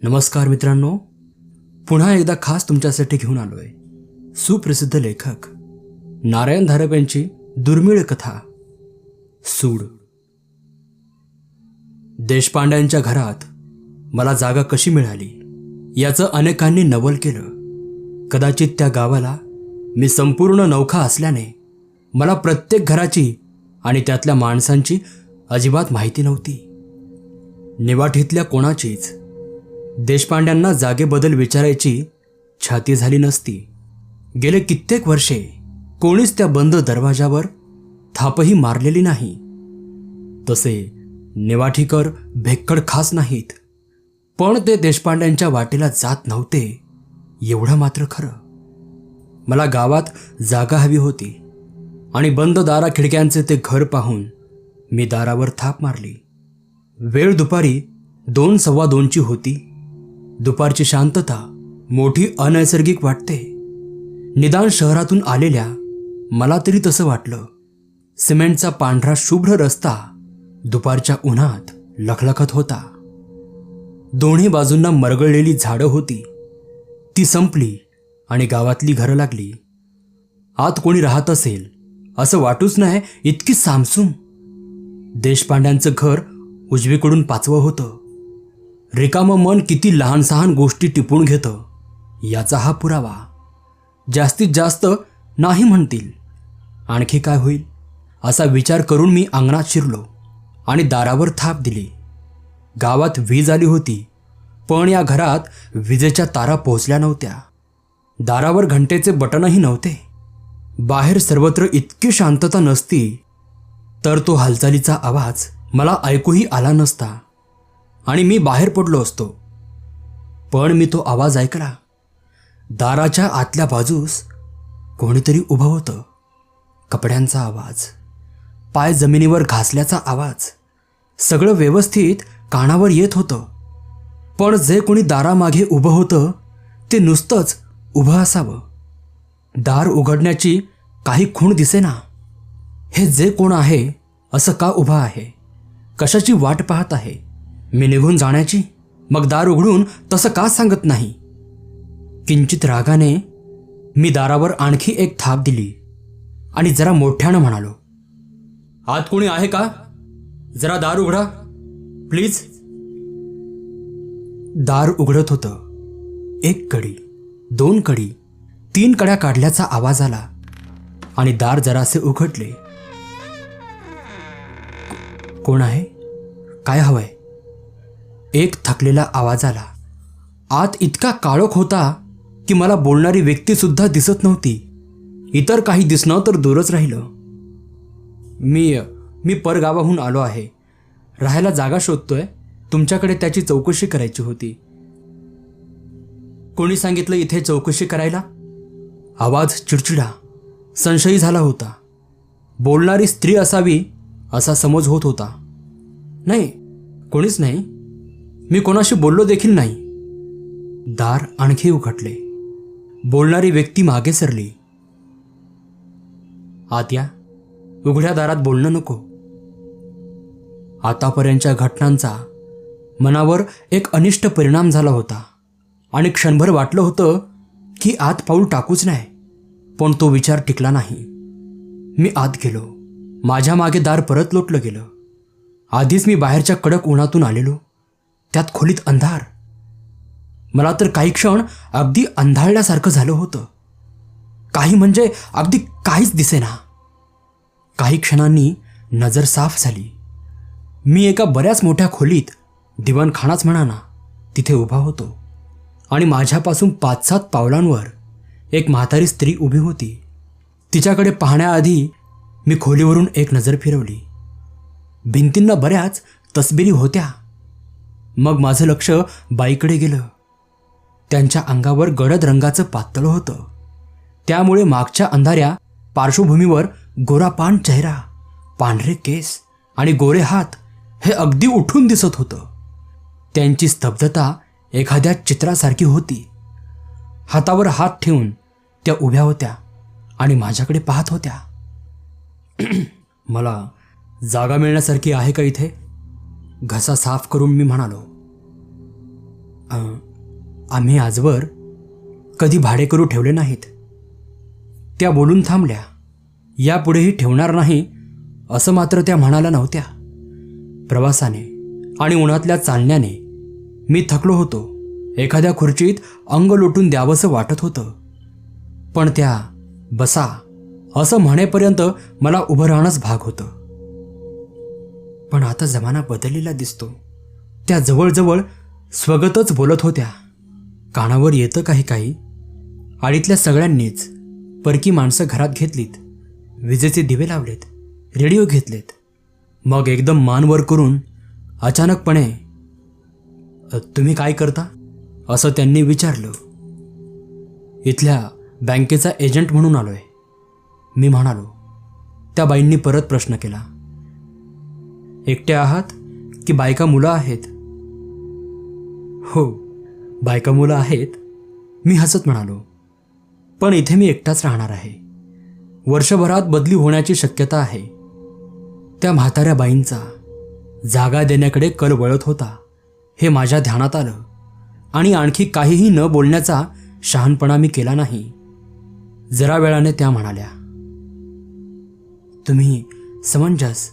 नमस्कार मित्रांनो, पुन्हा एकदा खास तुमच्यासाठी घेऊन आलोय सुप्रसिद्ध लेखक नारायण धारप यांची दुर्मिळ कथा सूड. देशपांड्यांच्या घरात मला जागा कशी मिळाली याचं अनेकांनी नवल केलं. कदाचित त्या गावाला मी संपूर्ण नौखा असल्याने मला प्रत्येक घराची आणि त्यातल्या माणसांची अजिबात माहिती नव्हती. निवाठीतल्या कोणाचीच देशपांड्यांना जागेबद्दल विचारायची छाती झाली नसती. गेले कित्येक वर्षे कोणीच त्या बंद दरवाजावर थापही मारलेली नाही. तसे निवाठीकर भेक्कड खास नाहीत, पण ते देशपांड्यांच्या वाटेला जात नव्हते एवढं मात्र खरं. मला गावात जागा हवी होती आणि बंद दारा खिडक्यांचे ते घर पाहून मी दारावर थाप मारली. वेळ दुपारी 2:15 होती. दुपारची शांतता मोठी अनैसर्गिक वाटते. निदान शहरातून आलेल्या मला तरी तसं वाटलं. सिमेंटचा पांढरा शुभ्र रस्ता दुपारच्या उन्हात लखलखत होता. दोन्ही बाजूंना मरगळलेली झाडं होती. ती संपली आणि गावातली घरं लागली. आत कोणी राहत असेल असं वाटूच नाही इतकी सामसूम. देशपांड्यांचं घर उजवीकडून 5वं होतं. रिकामं मन किती लहान सहान गोष्टी टिपून घेतं याचा हा पुरावा. जास्तीत जास्त नाही म्हणतील, आणखी काय होईल असा विचार करून मी अंगणात शिरलो आणि दारावर थाप दिली. गावात वीज आली होती, पण या घरात विजेच्या तारा पोहोचल्या नव्हत्या. दारावर घंटेचे बटनही नव्हते. बाहेर सर्वत्र इतकी शांतता नसती तर तो हालचालीचा आवाज मला ऐकूही आला नसता आणि मी बाहेर पडलो असतो. पण मी तो आवाज ऐकला. दाराच्या आतल्या बाजूस कोणीतरी उभं होतं. कपड्यांचा आवाज, पाय जमिनीवर घासल्याचा आवाज, सगळं व्यवस्थित कानावर येत होतं. पण जे कोणी दारामागे उभं होतं ते नुसतंच उभं असावं. दार उघडण्याची काही खूण दिसेना. हे जे कोण आहे असं का उभं आहे? कशाची वाट पाहत आहे? मी निघून जाण्याची? मग दार उघडून तसं का सांगत नाही? किंचित रागाने मी दारावर आणखी एक थाप दिली आणि जरा मोठ्यानं म्हणालो, आत कोणी आहे का? जरा दार उघडा प्लीज. दार उघडत होतं. 1 कडी, 2 कडी, 3 कड्या काढल्याचा आवाज आला आणि दार जरासे उघडले. कोण आहे? काय हवंय? एक थकलेला आवाज आला. आत इतका काळोख होता की मला बोलणारी व्यक्ती सुद्धा दिसत नव्हती. इतर काही दिसणं तर दूरच राहिलं. मी परगावाहून आलो आहे. राहायला जागा शोधतोय. तुमच्याकडे त्याची चौकशी करायची होती. कोणी सांगितलं इथे चौकशी करायला? आवाज चिडचिडा, संशयी झाला होता. बोलणारी स्त्री असावी असा समज होत होता. नाही, कोणीच नाही. मी कोणाशी बोललो देखील नाही. दार आणखी उघडले. बोलणारी व्यक्ती मागे सरली. आत या. उघड्या दारात बोलणं नको. आतापर्यंतच्या घटनांचा मनावर एक अनिष्ट परिणाम झाला होता आणि क्षणभर वाटलं होतं की आत पाऊल टाकूच नाही. पण तो विचार टिकला नाही. मी आत गेलो. माझ्या मागे दार परत लोटलं गेलं. आधीच मी बाहेरच्या कडक उन्हातून आलेलो. त्यात खोलीत अंधार. मला तर काही क्षण अगदी अंधाळल्यासारखं झालं होतं. काही म्हणजे अगदी काहीच दिसेना. काही क्षणांनी नजर साफ झाली. मी एका बऱ्याच मोठ्या खोलीत, दिवाणखानाच म्हणा ना, तिथे उभा होतो आणि माझ्यापासून 5-7 पावलांवर एक म्हातारी स्त्री उभी होती. तिच्याकडे पाहण्याआधी मी खोलीवरून एक नजर फिरवली. भिंतींना बऱ्याच तसबिरी होत्या. मग माझं लक्ष बाईकडे गेलं. त्यांच्या अंगावर गडद रंगाचं पातळ होतं. त्यामुळे मागच्या अंधाऱ्या पार्श्वभूमीवर गोरापान चेहरा, पांढरे केस आणि गोरे हात हे अगदी उठून दिसत होतं. त्यांची स्तब्धता एखाद्या चित्रासारखी होती. हातावर हात ठेवून त्या उभ्या होत्या आणि माझ्याकडे पाहत होत्या. मला जागा मिळण्यासारखी आहे का इथे? घसा साफ करून मी म्हणालो. आम्ही आजवर कधी भाडेकरू ठेवले नाहीत." त्या बोलून थांबल्या. यापुढेही ठेवणार नाही असं मात्र त्या म्हणाल्या नव्हत्या. प्रवासाने आणि उन्हातल्या चालण्याने मी थकलो होतो. एखाद्या खुर्चीत अंग लोटून द्यावंसं वाटत होतं. पण त्या बसा असं म्हणेपर्यंत मला उभं राहणंच भाग होतं. पण आता जमाना बदललेला दिसतो. त्या जवळजवळ स्वगतच बोलत होत्या. कानावर येतं काही काही. आडीतल्या सगळ्यांनीच परकी माणसं घरात घेतलीत. विजेचे दिवे लावलेत. रेडिओ घेतलेत. मग एकदम मान वर करून अचानकपणे, "तुम्ही काय करता?" असं त्यांनी विचारलं. "इथल्या बँकेचा एजंट म्हणून आलोय," मी म्हणालो. त्या बाईंनी परत प्रश्न केला. "एकटे आहात की बायका मुलं आहेत?" "हो, बायका मुलं आहेत," मी हसत म्हणालो. "पण इथे मी एकटाच राहणार आहे. वर्षभरात बदली होण्याची शक्यता आहे." त्या म्हाताऱ्या बाईंचा जागा देण्याकडे कल वळत होता हे माझ्या ध्यानात आलं. आणि आणखी काहीही न बोलण्याचा शहाणपणा मी केला नाही. जरा वेळाने त्या म्हणाल्या, "तुम्ही समंजस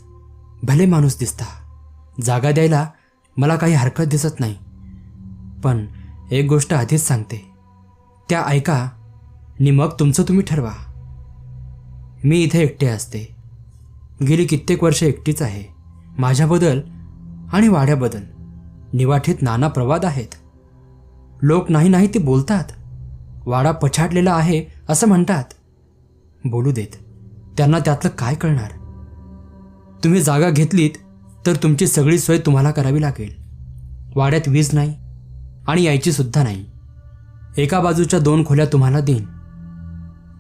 भले माणूस दिसता. जागा द्यायला मला काही हरकत दिसत नाही. पण एक गोष्ट आधीच सांगते, त्या ऐका आणि मग तुमचं तुम्ही ठरवा. मी इथे एकटे असते. गेली कित्येक वर्ष एकटीच आहे. माझ्याबद्दल आणि वाड्याबद्दल निवाठीत नाना प्रवाद आहेत. लोक नाही नाही ते बोलतात. वाडा पछाडलेला आहे असं म्हणतात. बोलू देत, त्यांना त्यातलं काय कळणार. तुम्ही जागा घेतलीत तर तुमची सगळी सोय तुम्हाला करावी लागेल. वाड्यात वीज नाही आणि यायची सुद्धा नाही. एका बाजूच्या 2 खोल्या तुम्हाला देईन.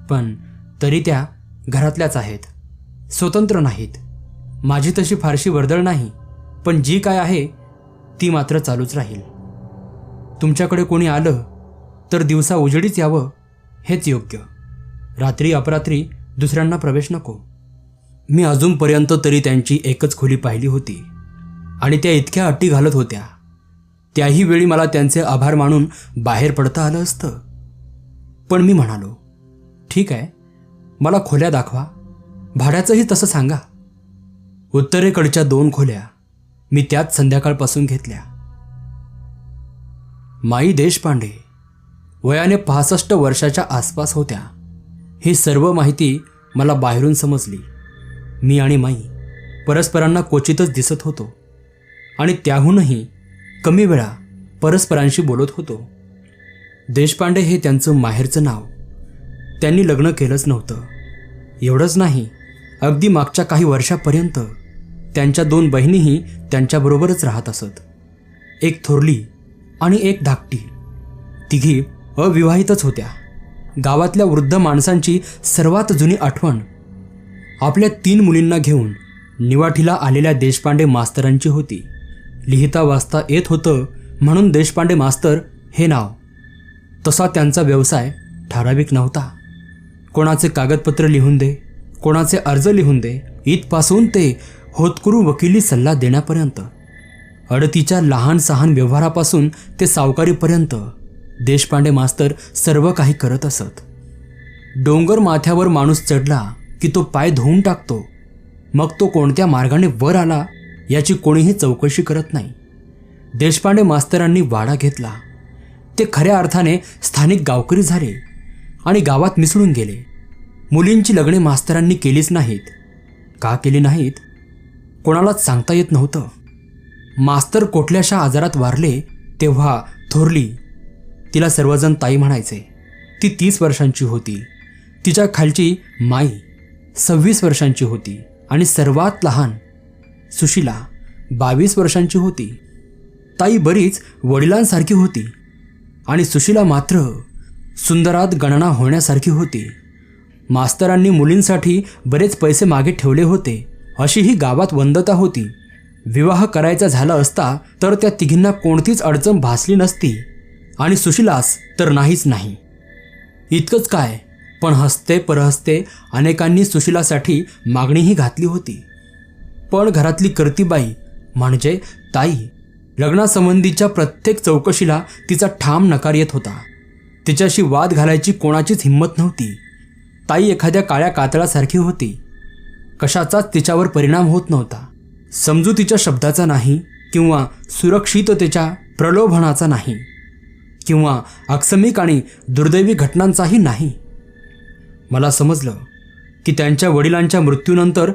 पण तरी त्या घरातल्याच आहेत, स्वतंत्र नाहीत. माझी तशी फारशी वर्दळ नाही, पण जी काय आहे ती मात्र चालूच राहील. तुमच्याकडे कोणी आलं तर दिवसा उजेडीच यावं हेच योग्य. रात्री अपरात्री दुसऱ्यांना प्रवेश नको." मी अजूनपर्यंत तरी त्यांची एकच खोली पाहिली होती आणि त्या इतक्या अटी घालत होत्या. त्याही वेळी मला त्यांचे आभार मानून बाहेर पडता आलं असतं. पण मी म्हणालो, "ठीक आहे, मला खोल्या दाखवा. भाड्याचंही तसं सांगा." उत्तरेकडच्या 2 खोल्या मी त्याच संध्याकाळपासून घेतल्या. माई देशपांडे वयाने 65 वर्षाच्या आसपास होत्या. ही सर्व माहिती मला बाहेरून समजली. मी आणि माई परस्परांना क्वचितच दिसत होतो आणि त्याहूनही कमी वेळा परस्परांशी बोलत होतो. देशपांडे हे त्यांचं माहेरचं नाव. त्यांनी लग्न केलंच नव्हतं. एवढंच नाही, अगदी मागच्या काही वर्षापर्यंत त्यांच्या 2 बहिणीही त्यांच्याबरोबरच राहत असत. एक थोरली आणि एक धाकटी. तिघी अविवाहितच होत्या. गावातल्या वृद्ध माणसांची सर्वात जुनी आठवण आपल्या 3 मुलींना घेऊन निवाठीला आलेल्या देशपांडे मास्तरांची होती. लिहिता वाचता येत होतं म्हणून देशपांडे मास्तर हे नाव. तसा त्यांचा व्यवसाय ठराविक नव्हता. कोणाचे कागदपत्र लिहून दे, कोणाचे अर्ज लिहून दे, इथपासून ते होतकरू वकिली सल्ला देण्यापर्यंत, अडतीच्या लहान सहान व्यवहारापासून ते सावकारीपर्यंत देशपांडे मास्तर सर्व काही करत असत. डोंगर माथ्यावर माणूस चढला की तो पाय धुवून टाकतो. मग तो कोणत्या मार्गाने वर आला याची कोणीही चौकशी करत नाही. देशपांडे मास्तरांनी वाडा घेतला. ते खऱ्या अर्थाने स्थानिक गावकरी झाले आणि गावात मिसळून गेले. मुलींची लग्ने मास्तरांनी केलीच नाहीत. का केली नाहीत कोणालाच सांगता येत नव्हतं. मास्तर कुठल्याशा आजारात वारले तेव्हा थोरली, तिला सर्वजण ताई म्हणायचे, ती 30 वर्षांची होती. तिच्या खालची माई 26 वर्षांची होती आणि सर्वात लहान सुशीला 22 वर्षांची होती. ताई बरीच वडिलांसारखी होती आणि सुशीला मात्र सुंदरात गणना होण्यासारखी होती. मास्तरांनी मुलींसाठी बरेच पैसे मागे ठेवले होते अशी ही गावात वंदता होती. विवाह करायचा झाला असता तर त्या तिघींना कोणतीच अडचण भासली नसती आणि सुशीलास तर नाहीच नाही. इतकंच काय, पण हस्ते परहस्ते अनेकांनी सुशीलासाठी मागणीही घातली होती. पण घरातली कर्तीबाई म्हणजे ताई लग्नासंबंधीच्या प्रत्येक चौकशीला तिचा ठाम नकार येत होता. तिच्याशी वाद घालायची कोणाचीच हिंमत नव्हती. ताई एखाद्या काळ्या कातळासारखी होती. कशाचाच तिच्यावर परिणाम होत नव्हता. समजुतीच्या शब्दाचा नाही किंवा सुरक्षिततेच्या प्रलोभनाचा नाही किंवा आकस्मिक आणि दुर्दैवी घटनांचाही नाही. मला समजलं की त्यांच्या वडिलांच्या मृत्यूनंतर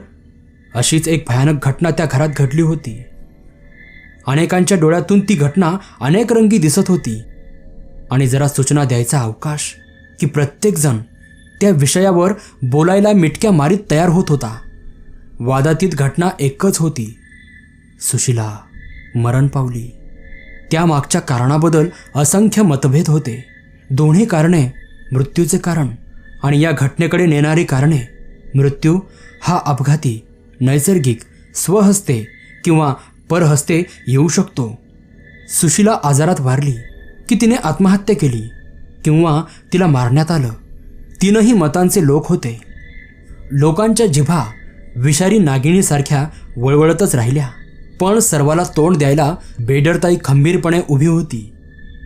अशीच एक भयानक घटना त्या घरात घडली होती. अनेकांच्या डोळ्यातून ती घटना अनेक रंगी दिसत होती आणि जरा सूचना द्यायचा अवकाश की प्रत्येकजण त्या विषयावर बोलायला मिटक्या मारीत तयार होत होता. वादातीत घटना एकच होती, सुशीला मरण पावली. त्यामागच्या कारणाबद्दल असंख्य मतभेद होते. दोन्ही कारणे मृत्यूचे कारण आणि या घटनेकडे नेणारी कारणे. मृत्यू हा अपघाती, नैसर्गिक, स्वहस्ते किंवा परहस्ते येऊ शकतो. सुशीला आजारात वारली की तिने आत्महत्या केली किंवा तिला मारण्यात आलं. तीनही मतांचे लोक होते. लोकांच्या जिभा विषारी नागिणीसारख्या वळवळतच राहिल्या. पण सर्वाला तोंड द्यायला बेडरताई खंबीरपणे उभी होती.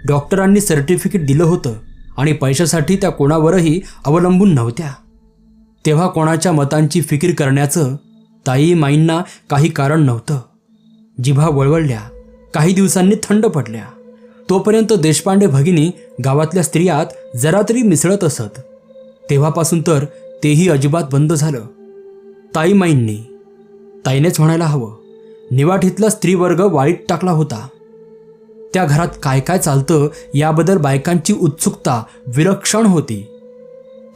डॉक्टरांनी सर्टिफिकेट दिलं होतं आणि पैशासाठी त्या कोणावरही अवलंबून नव्हत्या. तेव्हा कोणाच्या मतांची फिकीर करण्याचं ताई माईंना काही कारण नव्हतं. जिभा वळवळल्या, काही दिवसांनी थंड पडल्या. तोपर्यंत देशपांडे भगिनी गावातल्या स्त्रियात जरा तरी मिसळत असत. तेव्हापासून तर तेही अजिबात बंद झालं. ताई माईंनी, ताईनेच म्हणायला हवं, निवाठीतला स्त्रीवर्ग वाळीत टाकला होता. त्या घरात काय काय चालतं याबद्दल बायकांची उत्सुकता विलक्षण होती.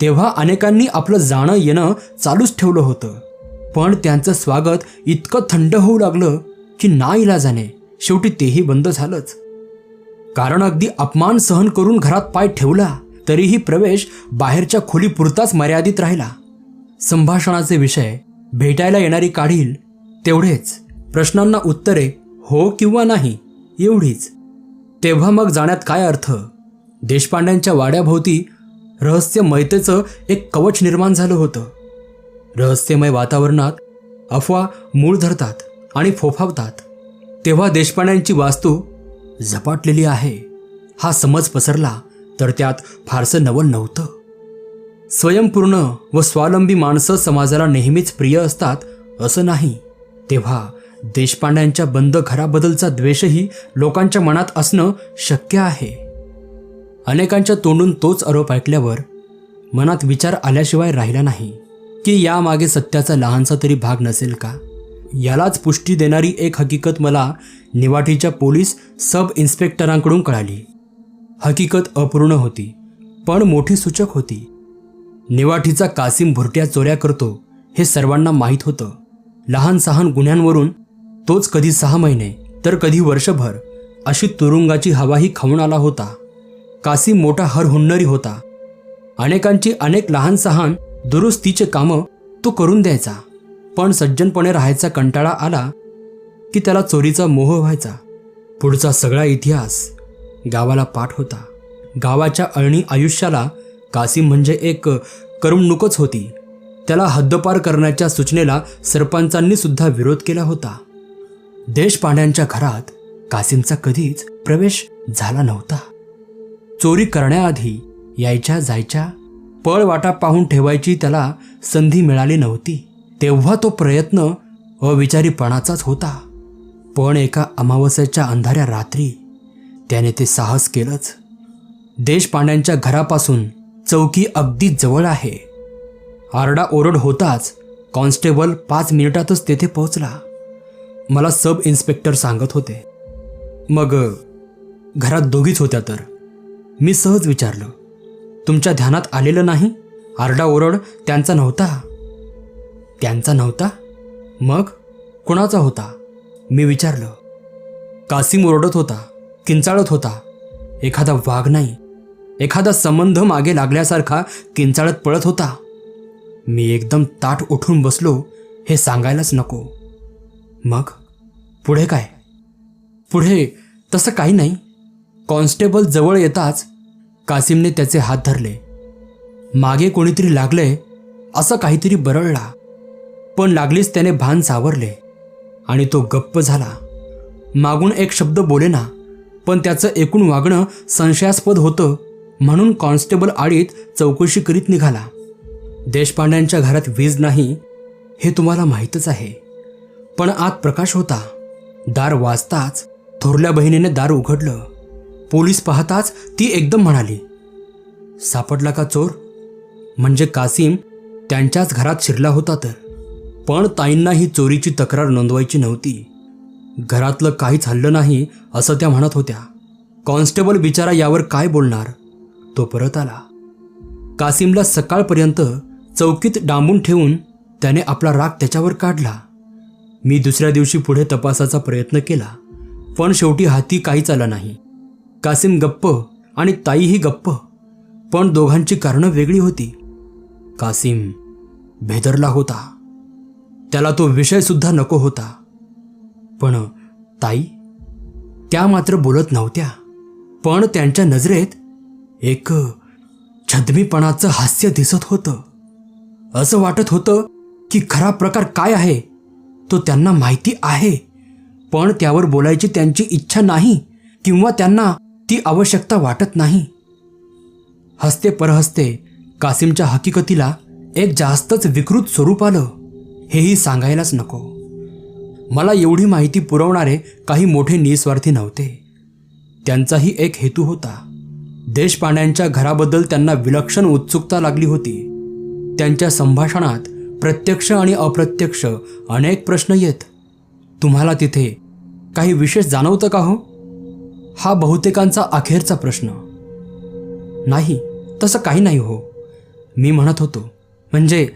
तेव्हा अनेकांनी आपलं जाणं येणं चालूच ठेवलं होतं. पण त्यांचं स्वागत इतकं थंड होऊ लागलं की नाईलाजाने शेवटी तेही बंद झालंच. कारण अगदी अपमान सहन करून घरात पाय ठेवला तरीही प्रवेश बाहेरच्या खोलीपुरताच मर्यादित राहिला. संभाषणाचे विषय, भेटायला येणारी काढील तेवढेच, प्रश्नांना उत्तरे हो किंवा नाही एवढीच. तेव्हा मग जाण्यात काय अर्थ? देशपांड्यांच्या वाड्याभोवती रहस्यमयतेचं एक कवच निर्माण झालं होतं. रहस्यमय वातावरणात अफवा मूळ धरतात आणि फोफावतात. तेव्हा देशपांड्यांची वास्तू झपाटलेली आहे हा समज पसरला तर त्यात फारसं नवल नव्हतं. स्वयंपूर्ण व स्वावलंबी माणसं समाजाला नेहमीच प्रिय असतात असं नाही. तेव्हा देशपांड्यांच्या बंद घराबद्दलचा द्वेषही लोकांच्या मनात असणं शक्य आहे. अनेकांच्या तोंडून तोच आरोप ऐकल्यावर मनात विचार आल्याशिवाय राहिला नाही की यामागे सत्याचा लहानसा तरी भाग नसेल का. यालाच पुष्टी देणारी एक हकीकत मला निवाठीच्या पोलीस सब इन्स्पेक्टरांकडून कळाली. हकीकत अपूर्ण होती पण मोठी सूचक होती. निवाठीचा कासिम भुरट्या चोऱ्या करतो हे सर्वांना माहीत होतं. लहान सहान गुन्ह्यांवरून तोच कधी 6 महिने तर कधी वर्षभर अशी तुरुंगाची हवाही खाऊन आला होता. कासिम मोठा हरहुन्नरी होता. अनेकांची अनेक लहान सहान दुरुस्तीचे कामं तो करून द्यायचा. पण सज्जनपणे राहायचा कंटाळा आला की त्याला चोरीचा मोह व्हायचा. पुढचा सगळा इतिहास गावाला पाठ होता. गावाच्या अळणी आयुष्याला कासिम म्हणजे एक करमणूकच होती. त्याला हद्दपार करण्याच्या सूचनेला सरपंचांनी सुद्धा विरोध केला होता. देशपांड्यांच्या घरात कासिमचा कधीच प्रवेश झाला नव्हता. चोरी करण्याआधी यायच्या जायच्या पळवाटा पाहून ठेवायची त्याला संधी मिळाली नव्हती. तेव्हा तो प्रयत्न अविचारीपणाचाच होता. पण एका अमावस्येच्या अंधाऱ्या रात्री त्याने ते साहस केलंच. देशपांड्यांच्या घरापासून चौकी अगदी जवळ आहे. आरडाओरड होताच कॉन्स्टेबल 5 मिनिटातच तेथे पोहोचला. मला सब इन्स्पेक्टर सांगत होते. मग घरात दोघीच होत्या तर मी सहज विचारलं, तुमच्या ध्यानात आलेलं नाही? आरडाओरड त्यांचा नव्हता. त्यांचा नव्हता? मग कुणाचा होता? मी विचारलं. कासिम ओरडत होता, किंचाळत होता. एखादा वाघ नाही, एखादा संबंध मागे लागल्यासारखा किंचाळत पळत होता. मी एकदम ताठ उठून बसलो. हे सांगायलाच नको. मग पुढे काय? पुढे तसं काही नाही. कॉन्स्टेबल जवळ येताच कासिमने त्याचे हात धरले. मागे कोणीतरी लागले असं काहीतरी बरळला. पण लागलीच त्याने भान सावरले आणि तो गप्प झाला. मागून एक शब्द बोलेना, पण त्याचं एकूण वागणं संशयास्पद होतं म्हणून कॉन्स्टेबल आडीत चौकशी करीत निघाला. देशपांड्यांच्या घरात वीज नाही हे तुम्हाला माहीतच आहे, पण आत प्रकाश होता. दार वाजताच थोरल्या बहिणीने दार उघडलं. पोलीस पाहताच ती एकदम म्हणाली, सापडला का चोर? म्हणजे कासिम त्यांच्याच घरात शिरला होता तर. पण ताईंना ही चोरीची तक्रार नोंदवायची नव्हती. घरातलं काहीच हल्लं नाही असं त्या म्हणत होत्या. कॉन्स्टेबल बिचारा यावर काय बोलणार. तो परत आला. कासिमला सकाळपर्यंत चौकीत डांबून ठेवून त्याने आपला राग त्याच्यावर काढला. मी दुसऱ्या दिवशी पुढे तपासाचा प्रयत्न केला, पण शेवटी हाती काहीच आला नाही. कासिम गप्प आणि ताईही गप्प, पण दोघांची कारणं वेगळी होती. कासिम भेदरला होता. त्याला तो विषयसुद्धा नको होता. पण ताई त्या मात्र बोलत नव्हत्या. पण त्यांच्या नजरेत एक छद्मीपणाचं हास्य दिसत होतं. असं वाटत होतं की खरा प्रकार काय आहे तो त्यांना माहिती आहे, पण त्यावर बोलायची त्यांची इच्छा नाही किंवा त्यांना ती आवश्यकता वाटत नाही. हसते परहसते कासिमच्या हकीकतीला एक जास्तच विकृत स्वरूप आलं, हेही सांगायलाच नको. मला एवढी माहिती पुरवणारे काही मोठे निस्वार्थी नव्हते. त्यांचाही एक हेतू होता. देशपांड्यांच्या घराबद्दल त्यांना विलक्षण उत्सुकता लागली होती. त्यांच्या संभाषणात प्रत्यक्ष आणि अप्रत्यक्ष अनेक प्रश्न येत. तुम्हाला तिथे काही विशेष जाणवतं का हो? हा बहुतेकांचा अखेरचा प्रश्न. नाही, तसं काही नाही हो, मी म्हणत होतो. म्हणजे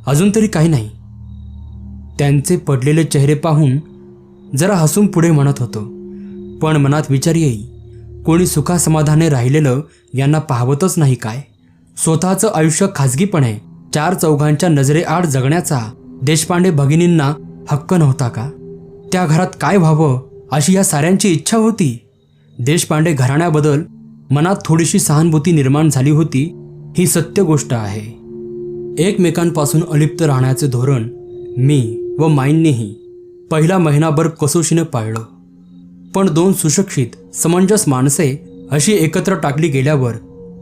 अजून तरी काही नाही. त्यांचे पडलेले चेहरे पाहून जरा हसून पुढे म्हणत होतो. पण मनात विचार येई, कोणी सुखासमाधाने राहिलेलं यांना पाहवतच नाही काय? स्वतःचं आयुष्य खाजगीपणे चार चौघांच्या नजरेआड जगण्याचा देशपांडे भगिनींना हक्क नव्हता का? त्या घरात काय व्हावं अशी या साऱ्यांची इच्छा होती. देशपांडे घराण्याबद्दल मनात थोडीशी सहानुभूती निर्माण झाली होती, ही सत्य गोष्ट आहे. एकमेकांपासून अलिप्त राहण्याचे धोरण मी व माईंनीही पहिला महिनाभर कसोशीने पाळलं. पण दोन सुशिक्षित समंजस माणसे अशी एकत्र टाकली गेल्यावर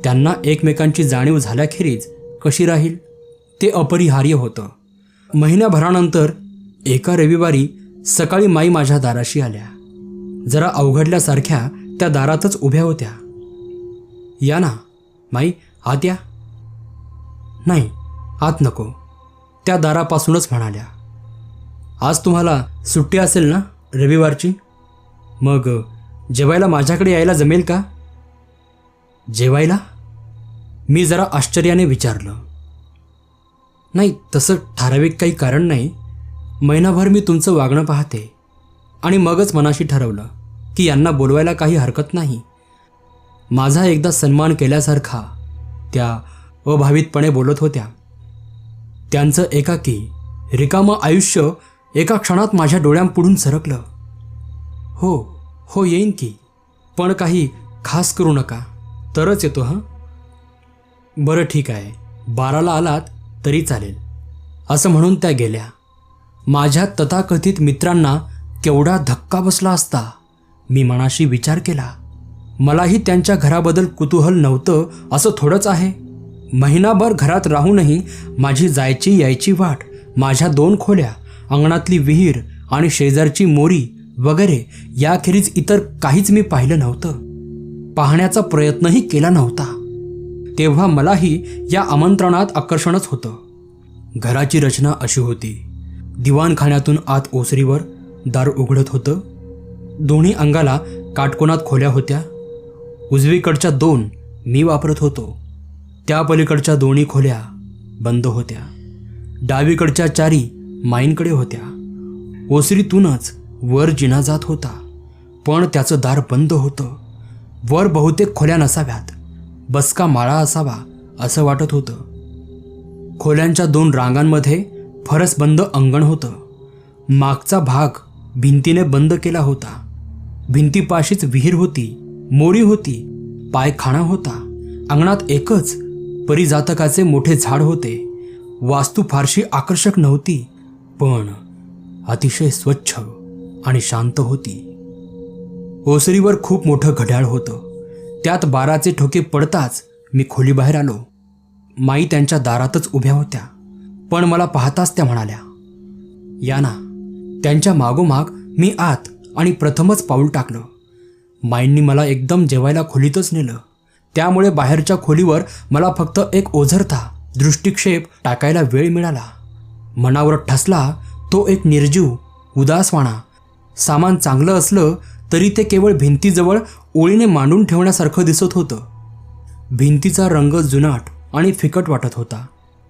त्यांना एकमेकांची जाणीव झाल्याखेरीज कशी राहील ते अपरिहार्य होतं. महिन्याभरानंतर एका रविवारी सकाळी माई माझ्या दाराशी आल्या. जरा अवघडल्यासारख्या त्या दारातच उभ्या होत्या. या ना माई, आत या. नाही, आत नको, त्या दारापासूनच म्हणाल्या. आज तुम्हाला सुट्टी असेल ना रविवारची? मग जेवायला माझ्याकडे यायला जमेल का? जेवायला? मी जरा आश्चर्याने विचारलं. नाही, तसं ठराविक काही कारण नाही. महिनाभर मी तुमचं वागणं पाहते आणि मगच मनाशी ठरवलं की यांना बोलवायला काही हरकत नाही. माझा एकदा सन्मान केल्यासारखा त्या अभावितपणे बोलत होत्या. त्यांचं एकाकी रिकामं आयुष्य एका क्षणात माझ्या डोळ्यांपुढून सरकलं. हो येईन की, पण काही खास करू नका, तरच येतो. हां, बरं ठीक आहे, 12ला आलात तरी चालेल, असं म्हणून त्या गेल्या. माझ्या तथाकथित मित्रांना केवढा धक्का बसला असता, मी मनाशी विचार केला. मलाही त्यांच्या घराबद्दल कुतूहल नव्हतं असं थोडंच आहे. महिनाभर घरात राहूनही माझी जायची यायची वाट, माझ्या 2 खोल्या, अंगणातली विहीर आणि शेजारची मोरी वगैरे याखेरीज इतर काहीच मी पाहिलं नव्हतं. पाहण्याचा प्रयत्नही केला नव्हता. तेव्हा मलाही या आमंत्रणात आकर्षणच होतं. घराची रचना अशी होती. दिवाणखान्यातून आत ओसरीवर दार उघडत होतं. दोन्ही अंगाला काटकोनात खोल्या होत्या. उजवीकडच्या 2 मी वापरत होतो. त्या पलीकडच्या दोन्ही खोल्या बंद होत्या. डावीकडच्या 4 माईंकडे होत्या. ओसरीतूनच वर जिना जात होता, पण त्याचं दार बंद होतं. वर बहुतेक खोल्या नसाव्यात, बसका माळा असावा असं वाटत होतं. खोल्यांच्या 2 रांगांमध्ये फरसबंद अंगण होतं. मागचा भाग भिंतीने बंद केला होता. भिंतीपाशीच विहीर होती, मोरी होती, पायखाना होता. अंगणात एकच परिजातकाचे मोठे झाड होते. वास्तू फारशी आकर्षक नव्हती, पण अतिशय स्वच्छ आणि शांत होती. ओसरीवर खूप मोठं घड्याळ होतं. त्यात 12चे ठोके पडताच मी खोलीबाहेर आलो. माई त्यांच्या दारातच उभ्या होत्या, पण मला पाहताच त्या म्हणाल्या, या ना. त्यांच्या मागोमाग मी आत आणि प्रथमच पाऊल टाकलं. माईंनी मला एकदम जेवायला खोलीतच नेलं. त्यामुळे बाहेरच्या खोलीवर मला फक्त एक ओझरता दृष्टिक्षेप टाकायला वेळ मिळाला. मनावर ठसला तो एक निर्जीव उदासवाणा. सामान चांगलं असलं तरी ते केवळ भिंतीजवळ ओळीने मांडून ठेवण्यासारखं दिसत होतं. भिंतीचा रंग जुनाट आणि फिकट वाटत होता.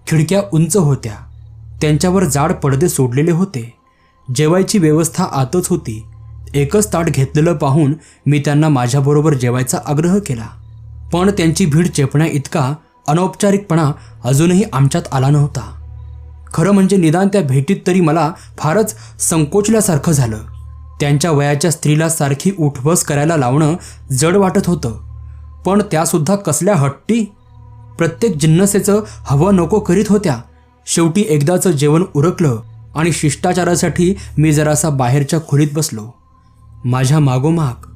खिडक्या उंच होत्या, त्यांच्यावर जाड पडदे सोडलेले होते. जेवायची व्यवस्था आतच होती. एकच ताट घेतलेलं पाहून मी त्यांना माझ्याबरोबर जेवायचा आग्रह केला, पण त्यांची भीड चेपण्या इतका अनौपचारिकपणा अजूनही आमच्यात आला नव्हता. खरं म्हणजे निदान त्या भेटीत तरी मला फारच संकोचल्यासारखं झालं. त्यांच्या वयाच्या स्त्रीला सारखी उठबस करायला लावणं जड वाटत होतं, पण त्यासुद्धा कसल्या हट्टी. प्रत्येक जिन्नसेचं हवं नको करीत होत्या. शेवटी एकदाचं जेवण उरकलं आणि शिष्टाचारासाठी मी जरासा बाहेरच्या खोलीत बसलो. माझ्या मागोमाग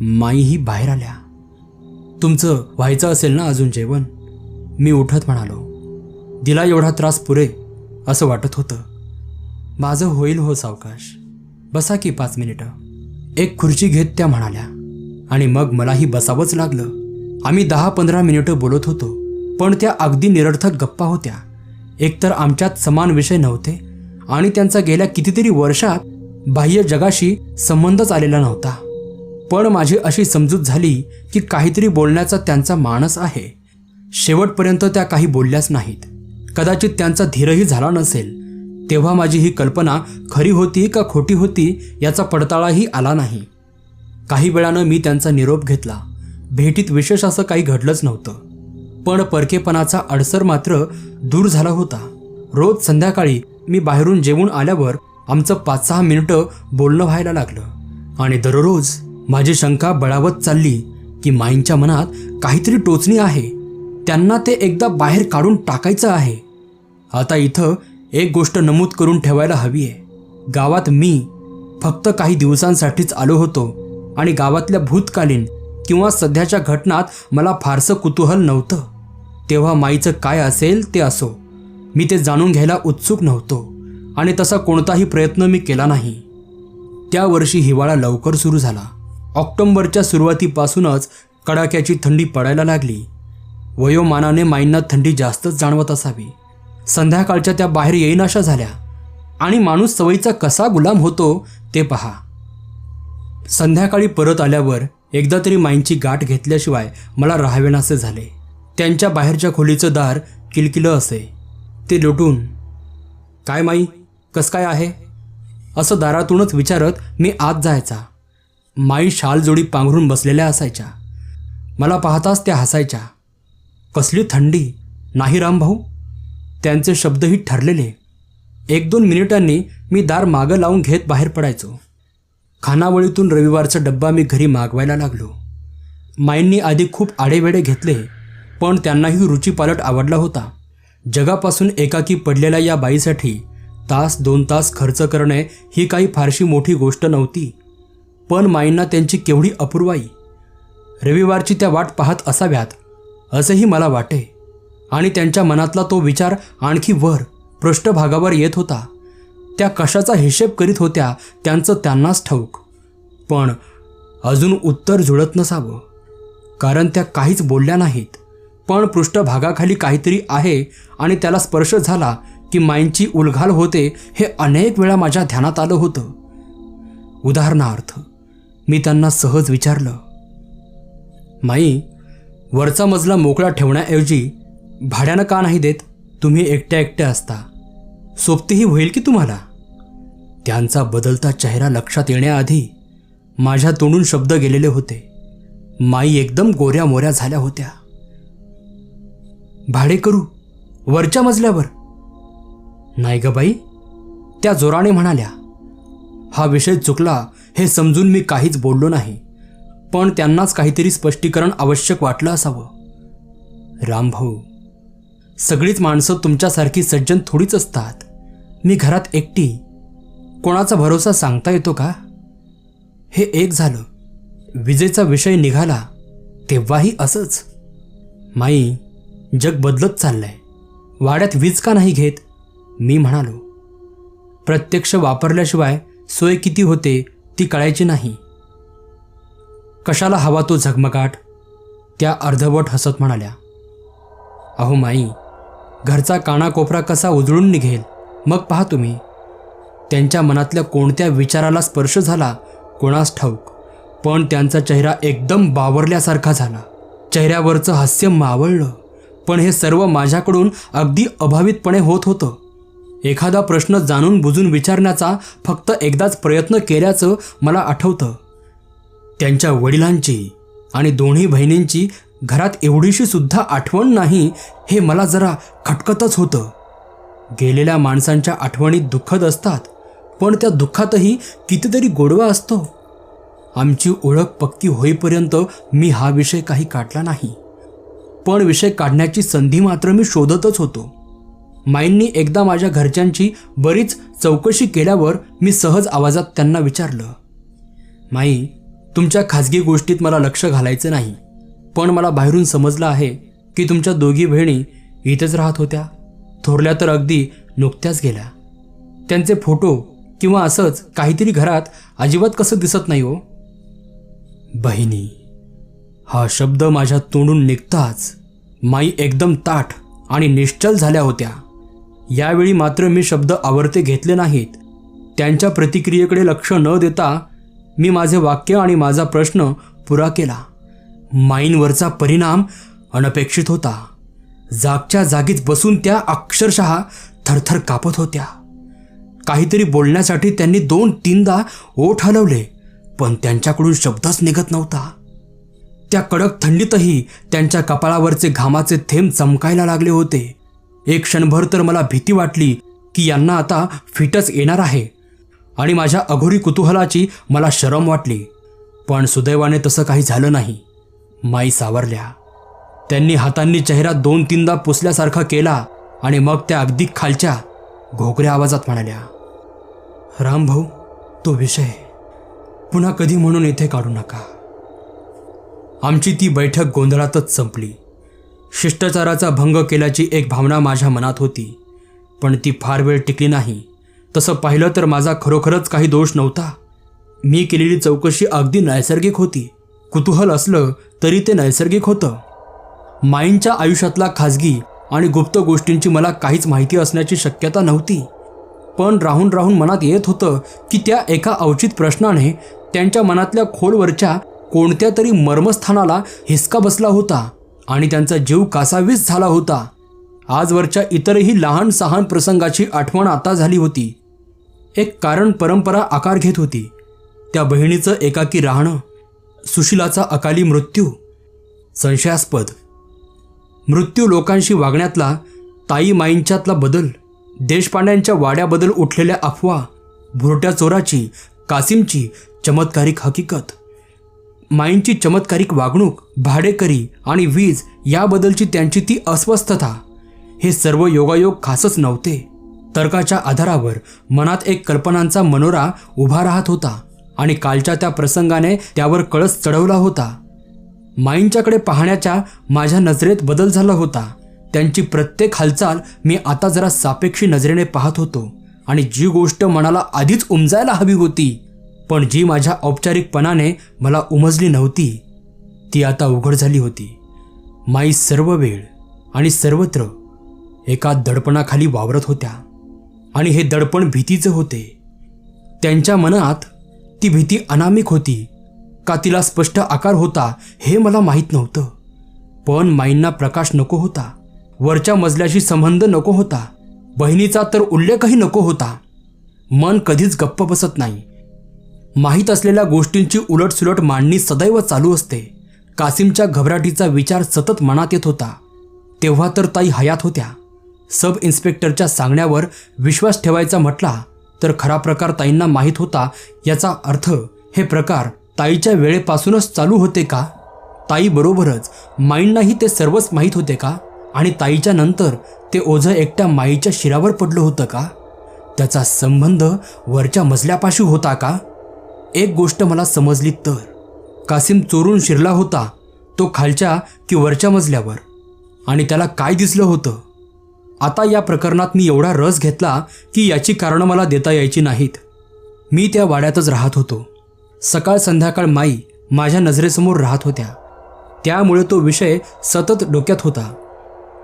माईही बाहेर आल्या. तुमचं व्हायचं असेल ना अजून जेवण, मी उठत म्हणालो. दिला एवढा त्रास पुरे असं वाटत होतं. माझं होईल हो सावकाश, बसा की 5 मिनिटं. एक खुर्ची घेत त्या म्हणाल्या आणि मग मलाही बसावंच लागलं. आम्ही 10-15 मिनिटं बोलत होतो, पण त्या अगदी निरर्थक गप्पा होत्या. एकतर आमच्यात समान विषय नव्हते आणि त्यांचा गेल्या कितीतरी वर्षात बाह्य जगाशी संबंधच आलेला नव्हता. पण माझी अशी समजूत झाली की काहीतरी बोलण्याचा त्यांचा मानस आहे. शेवटपर्यंत त्या काही बोलल्याच नाहीत. कदाचित त्यांचा धीरही झाला नसेल. तेव्हा माझी ही कल्पना खरी होती का खोटी होती याचा पडताळाही आला नाही. काही वेळानं मी त्यांचा निरोप घेतला. भेटीत विशेष असं काही घडलंच नव्हतं, पण परकेपणाचा अडसर मात्र दूर झाला होता. रोज संध्याकाळी मी बाहेरून जेवून आल्यावर आमचं 5-6 मिनिटं बोलणं व्हायला लागलं आणि दररोज माझी शंका बळावत चालली की माईंच्या मनात काहीतरी टोचणी आहे. त्यांना ते एकदा बाहेर काढून टाकायचं आहे. आता इथं एक गोष्ट नमूद करून ठेवायला हवी आहे. गावात मी फक्त काही दिवसांसाठीच आलो होतो आणि गावातल्या भूतकालीन किंवा सध्याच्या घटनात मला फारसं कुतूहल नव्हतं. तेव्हा माईचं काय असेल ते असो, मी ते जाणून घ्यायला उत्सुक नव्हतो आणि तसा कोणताही प्रयत्न मी केला नाही. त्या वर्षी हिवाळा लवकर सुरू झाला. ऑक्टोबरच्या सुरुवातीपासूनच कडाक्याची थंडी पडायला लागली. वयोमानाने माईंना थंडी जास्तच जाणवत असावी. संध्याकाळच्या त्या बाहेर येईनाशा झाल्या आणि माणूस सवयीचा कसा गुलाम होतो ते पहा. संध्याकाळी परत आल्यावर एकदा तरी माईंची गाठ घेतल्याशिवाय मला राहावेनासे झाले. त्यांच्या बाहेरच्या खोलीचं दार किलकिलं असे. ते लोटून, काय माई, कस काय आहे असं दारातूनच विचारत मी आत जायचा. माई शाल जोडी पांघरून बसलेल्या असायच्या. मला पाहताच त्या हसायच्या. कसली थंडी नाही रामभाऊ, त्यांचे शब्दही ठरलेले. 1-2 मिनिटांनी मी दार मागं लावून घेत बाहेर पडायचो. खानावळीतून रविवारचा डब्बा मी घरी मागवायला लागलो. माईंनी आधी खूप आडेवेडे घेतले, पण त्यांनाही रुचीपालट आवडला होता. जगापासून एकाकी पडलेल्या या बाईसाठी 1-2 तास खर्च करणे ही काही फारशी मोठी गोष्ट नव्हती. पण माईंना त्यांची केवढी अपूर्वाई. रविवारची त्या वाट पाहत असाव्यात असेही मला वाटे आणि त्यांच्या मनातला तो विचार आणखी वर पृष्ठभागावर येत होता. त्या कशाचा हिशेब करीत होत्या त्यांचं त्यांनाच ठाऊक. पण अजून उत्तर जुळत नसावं, कारण त्या काहीच बोलल्या नाहीत. पण पृष्ठभागाखाली काहीतरी आहे आणि त्याला स्पर्श झाला की माईंची उलघाल होते हे अनेक वेळा माझ्या ध्यानात आलं होतं. उदाहरणार्थ मी त्यांना सहज विचारलं, माई, वरचा मजला मोकळा ठेवण्याऐवजी भाड्यानं का नाही देत? तुम्ही एकट्या एकट्या असता, सोबतीही होईल की तुम्हाला. त्यांचा बदलता चेहरा लक्षात येण्याआधी माझ्या तोंडून शब्द गेलेले होते. माई एकदम गोऱ्या मोऱ्या झाल्या होत्या. भाडे करू वरच्या मजल्यावर? नाही ग बाई, त्या जोराने म्हणाल्या. हा विषय चुकला हे समजून मी काहीच बोललो नाही, पण त्यांनाच काहीतरी स्पष्टीकरण आवश्यक वाटलं असावं. रामभाऊ, सगळीच माणसं तुमच्यासारखी सज्जन थोडीच असतात. मी घरात एकटी, कोणाचा भरोसा सांगता येतो का? हे एक झालं. विजेचा विषय निघाला तेव्हाही असंच. माई, जग बदलत चाललंय, वाड्यात वीज का नाही घेत? मी म्हणालो. प्रत्यक्ष वापरल्याशिवाय सोय किती होते ती कळायची नाही. कशाला हवा तो झगमगाट? त्या अर्धवट हसत म्हणाल्या. अहो माई, घरचा कानाकोपरा कसा उजळून निघेल मग पहा तुम्ही. त्यांच्या मनातल्या कोणत्या विचाराला स्पर्श झाला कोणास ठाऊक, पण त्यांचा चेहरा एकदम बावरल्यासारखा झाला. चेहऱ्यावरचं हास्य मावळलं. पण हे सर्व माझ्याकडून अगदी अभावितपणे होत होतं. एखादा प्रश्न जाणून बुजून विचारण्याचा फक्त एकदाच प्रयत्न केल्याचं मला आठवतं. त्यांच्या वडिलांची आणि दोन्ही बहिणींची घरात एवढीशी सुद्धा आठवण नाही हे मला जरा खटकतच होतं. गेलेल्या माणसांच्या आठवणी दुःखद असतात, पण त्या दुःखातही कितीतरी गोडवा असतो. आमची ओळख पक्की होईपर्यंत मी हा विषय काही काढला नाही, पण विषय काढण्याची संधी मात्र मी शोधतच होतो. माईंनी एकदा माझ्या घरच्यांची बरीच चौकशी केल्यावर मी सहज आवाजात त्यांना विचारलं, माई, तुमच्या खाजगी गोष्टीत मला लक्ष घालायचं नाही, पण मला बाहेरून समजलं आहे की तुमच्या दोघी बहिणी इथेच राहत होत्या. थोरल्या तर अगदी नुकत्याच गेल्या. त्यांचे फोटो किंवा असंच काहीतरी घरात अजिबात कसं दिसत नाही हो. बहिणी हा शब्द माझ्या तोंडून निघताच माई एकदम ताठ आणि निश्चल झाल्या होत्या. यावेळी मात्र मी शब्द आवर्ते घेतले नाहीत. त्यांच्या प्रतिक्रियेकडे लक्ष न देता मी माझे वाक्य आणि माझा प्रश्न पुरा केला. माईंवरचा परिणाम अनपेक्षित होता. जागच्या जागीच बसून त्या अक्षरशः थरथर कापत होत्या. काहीतरी बोलण्यासाठी त्यांनी 2-3दा ओठ हलवले, पण त्यांच्याकडून शब्दच निघत नव्हता. त्या कडक थंडीतही त्यांच्या कपाळावरचे घामाचे थेंब चमकायला लागले होते. एक क्षणभर तर मला भीती वाटली की यांना आता फिटच येणार आहे, आणि माझ्या अघोरी कुतूहलाची मला शरम वाटली. पण सुदैवाने तसं काही झालं नाही. माई सावरल्या. त्यांनी हातांनी चेहरा 2-3दा पुसल्यासारखा केला आणि मग त्या अगदी खालच्या घोगऱ्या आवाजात म्हणाल्या, रामभाऊ, तो विषय पुन्हा कधी म्हणून इथे काढू नका. आमची ती बैठक गोंधळातच संपली. शिष्टाचाराचा भंग केल्याची एक भावना माझ्या मनात होती, पण ती फार वेळ टिकली नाही. तसं पाहिलं तर माझा खरोखरच काही दोष नव्हता. मी केलेली चौकशी अगदी नैसर्गिक होती. कुतूहल असलं तरी ते नैसर्गिक होतं. माईंच्या आयुष्यातला खाजगी आणि गुप्त गोष्टींची मला काहीच माहिती असण्याची शक्यता नव्हती. पण राहून राहून मनात येत होतं की त्या एका अवचित प्रश्नाने त्यांच्या मनातल्या खोलवरच्या कोणत्या तरी मर्मस्थानाला हिसका बसला होता आणि त्यांचा जीव कासावीस झाला होता. आजवरच्या इतरही लहान सहान प्रसंगाची आठवण आता झाली होती. एक कारण परंपरा आकार घेत होती. त्या बहिणीचं एकाकी राहणं, सुशीलाचा अकाली मृत्यू, संशयास्पद मृत्यू लोकांशी वागण्यातला ताई माईंच्यातला बदल, देशपांड्यांच्या वाड्याबद्दल उठलेल्या अफवा, भुरट्या चोराची, कासिमची चमत्कारिक हकीकत, माईंची चमत्कारिक वागणूक, भाडेकरी आणि वीज याबद्दलची त्यांची ती अस्वस्थता, हे सर्व योगायोग खासच नव्हते. तर्काच्या आधारावर मनात एक कल्पनांचा मनोरा उभा राहत होता आणि कालच्या त्या प्रसंगाने त्यावर कळस चढवला होता. माईंच्याकडे पाहण्याच्या माझ्या नजरेत बदल झाला होता. त्यांची प्रत्येक हालचाल मी आता जरा सापेक्षी नजरेने पाहत होतो, आणि जी गोष्ट मनाला आधीच उमजायला हवी होती पण जी माझ्या औपचारिकपणाने मला उमजली नव्हती, ती आता उघड झाली होती. माई सर्व वेळ आणि सर्वत्र एका दडपणाखाली वावरत होत्या, आणि हे दडपण भीतीचे होते. त्यांच्या मनात ती भीती अनामिक होती का तिला स्पष्ट आकार होता हे मला माहीत नव्हतं. पण माईंना प्रकाश नको होता, वरच्या मजल्याशी संबंध नको होता, बहिणीचा तर उल्लेखही नको होता. मन कधीच गप्प बसत नाही. माहीत असलेल्या गोष्टींची उलटसुलट मांडणी सदैव चालू असते. कासिमच्या घबराटीचा विचार सतत मनात येत होता. तेव्हा तर ताई हयात होत्या. सब इन्स्पेक्टरच्या सांगण्यावर विश्वास ठेवायचा म्हटला तर खरा प्रकार ताईंना माहीत होता. याचा अर्थ हे प्रकार ताईच्या वेळेपासूनच चालू होते का? ताईबरोबरच माईंनाही ते सर्वच माहीत होते का? आणि ताईच्या नंतर ते ओझं एकट्या माईच्या शिरावर पडलं होतं का? त्याचा संबंध वरच्या मजल्यापाशी होता का? एक गोष्ट मला समजली तर, कासिम चोरून शिरला होता तो खालच्या की वरच्या मजल्यावर, आणि त्याला काय दिसलं होतं? आता या प्रकरणात मी एवढा रस घेतला की याची कारणं मला देता यायची नाहीत. मी त्या वाड्यातच राहत होतो. सकाळ संध्याकाळ माई माझ्या नजरेसमोर राहत होत्या. त्यामुळे तो विषय सतत डोक्यात होता.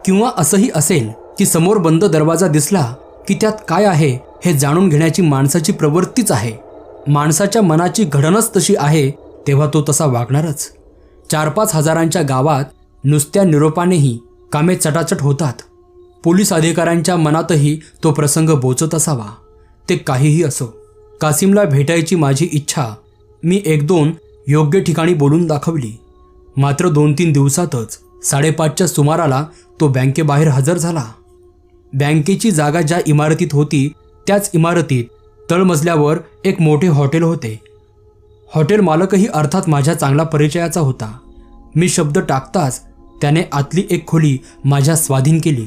किंवा असंही असेल की समोर बंद दरवाजा दिसला की त्यात काय आहे हे जाणून घेण्याची माणसाची प्रवृत्तीच आहे. माणसाच्या मनाची घडणच तशी आहे तेव्हा तो तसा वागणारच. 4-5 हजारांच्या गावात नुसत्या निरोपानेही कामे चटाचट होतात. पोलीस अधिकाऱ्यांच्या मनातही तो प्रसंग बोचत असावा. ते काहीही असो, कासिमला भेटायची माझी इच्छा मी 1-2 योग्य ठिकाणी बोलून दाखवली. मात्र 2-3 दिवसातच 5:30च्या सुमाराला तो बँकेबाहेर हजर झाला. बँकेची जागा ज्या इमारतीत होती त्याच इमारतीत तळमजल्यावर एक मोठे हॉटेल होते. हॉटेल मालकही अर्थात माझ्या चांगला परिचयाचा होता. मी शब्द टाकताच त्याने आतली एक खोली माझ्या स्वाधीन केली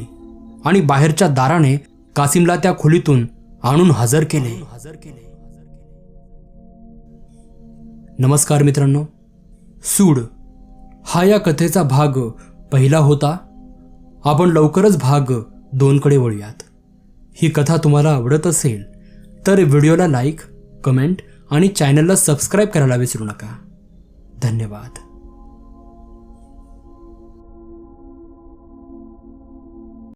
आणि बाहेरच्या दाराने कासिमला त्या खोलीतून आणून हजर केले. नमस्कार मित्रांनो, सूड हा या कथेचा भाग 1 होता. आपण लवकरच भाग 2 कडे वळूयात. ही कथा तुम्हाला आवडत असेल तर व्हिडिओला लाईक, कमेंट आणि चॅनलला सबस्क्राईब करायला विसरू नका. धन्यवाद.